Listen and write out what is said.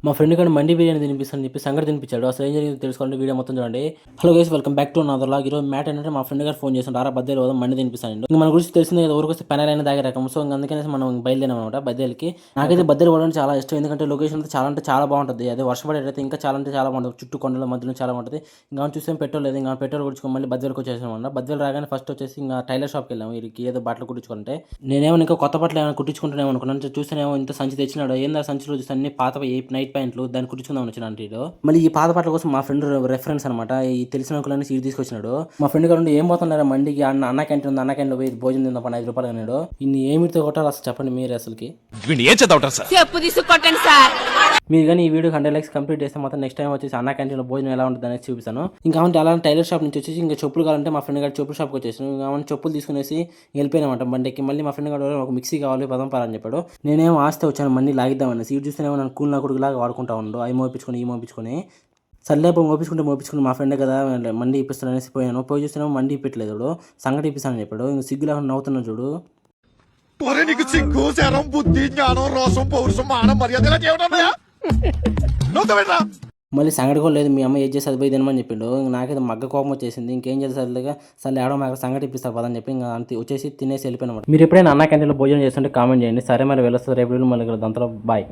మా ఫ్రెండ్ గారు మండి బిర్యానీ తినిపిస్తాను చెప్పి సంగతి తినిపించాడు. అసలు ఏం జరిగిందో తెలుసుకోవాలంటే వీడియో మొత్తం చూడండి. Hello guys, welcome back to another vlog. ఈరోజు మ్యాటర్ ఏంటంటే మా ఫ్రెండ్ గారు ఫోన్ చేస్తుంటారు, ఆరా బద్దెలు పోదాం మండి తినిపిస్తాను. ఇంకా మన గురించి తెలిసింది కదా, ఊరికి వస్తే పెనాలైన దాగే రకం. సో అందుకనే మనం బయలుదేరాం అనమాట బద్దెలకి. నాకైతే బద్దెలు పోవడం చాలా ఇష్టం, ఎందుకంటే లొకేషన్ అయితే చాలా అంటే చాలా బాగుంటుంది. అదే వర్షపడేటైతే ఇంకా చాలా అంటే చాలా బాగుంటుంది. చుట్టూ కొండల మధ్యలో చాలా బాగుంటుంది. ఇంకా చూస్తే పెట్రోల్ లేదు, ఇంకా పెట్రోల్ కొట్టుకొని మళ్ళీ బద్దెలకు వచ్చేసాం అనమాట. బద్దెలు రాగానే ఫస్ట్ వచ్చేసి ఇంకా టైలర్ షాప్కి వెళ్ళాము. వీరికి ఏదో బట్టలు కుట్టించుకుంటే నేనేమో ఇంకా కొత్త బట్టలు ఏమైనా కుట్టించుకుంటున్నాము అనుకున్నాను. చూస్తేనేమో ఇంత సంచి తెచ్చినాడు. ఏందా సంచిలో చూస్తే అన్ని పాత నైట్ ప్యాంట్లు, దాన్ని కుట్టించుకుందాం వచ్చిన మళ్ళీ ఈ పాత పాటల కోసం మా ఫ్రెండ్ రెఫరెన్స్ అనమాట. ఈ తెలిసిన వాళ్ళని సీట్ తీసుకొచ్చినాడు. మా ఫ్రెండ్ గారు ఏం పోతున్నారా మండికి, అన్న క్యాంటీన్ ఉంది, అన్న క్యాంటీన్ పోయి భోజనం తిందాం 5 రూపాయలు అన్నాడు. ఇన్ని ఏమిటితో కొట్టాలి అసలు చెప్పండి మీరు అసలుకి. మీరు కానీ ఈ వీడియో 100 లైక్స్ కంప్లీట్ చేస్తే మాత్రం నెక్స్ట్ టైం వచ్చేసి అన్న క్యాంటీన్లో భోజనం ఎలా ఉంటుంది అనేది చూపిస్తాను. ఇంకా అలా టైలర్ షాప్ నుంచి వచ్చేసి ఇంకా చెప్పులు కావాలంటే మా ఫ్రెండ్ గారు చెప్పుల షాప్కి వచ్చేసాను. ఇంకా చెప్పులు తీసుకునేసి వెళ్ళిపోయినామంట బండికి. మళ్ళీ మా ఫ్రెండ్ గారు ఒక మిక్సీ కావాలి పదం పాలని చెప్పాడు. నేనేమో ఆస్తే వచ్చాను మండి లాగిద్దామని. సీట్ చూస్తేనేమో నన్ను కూల్ నా కొడుకులాగా వాడుకుంటా ఉండు. అవి మోపించుకొని ఈ మోపించుకొని సర్లేపు మోపించుకుంటే మా ఫ్రెండే కదా మండి ఇప్పిస్తాను అనేసి పోయాను. పోయి చూస్తేనేమో మండి ఇప్పట్లేదు. సంగటి ఇప్పిస్తానని చెప్పాడు. ఇంక సిగ్గు లేకుండా నవ్వుతున్నా చూడు. నీకు సిగ్గు శరం బుద్ధి జ్ఞానం రోషం పౌరుషం మానం మర్యాద మళ్ళీ సంగటి కూడా లేదు, మీ అమ్మ ఏం చేసి అది పోయి తినమని చెప్పిండు. నాకైతే మగ్గ కోపం వచ్చేసింది. ఇంకేం చేసేసరిగా సరే ఆడో మాకు సంగటి ఇప్పిస్తారు పదని చెప్పి ఇంకా అంతే వచ్చేసి తినేసి వెళ్ళిపోయినమాట. మీరు ఎప్పుడైనా అన్న క్యాంటీన్లో భోజనం చేస్తుంటే కామెంట్ చేయండి. సరే మరి వెళ్ళొస్తుంది రేపు మళ్ళీ దాంతో బాయ్.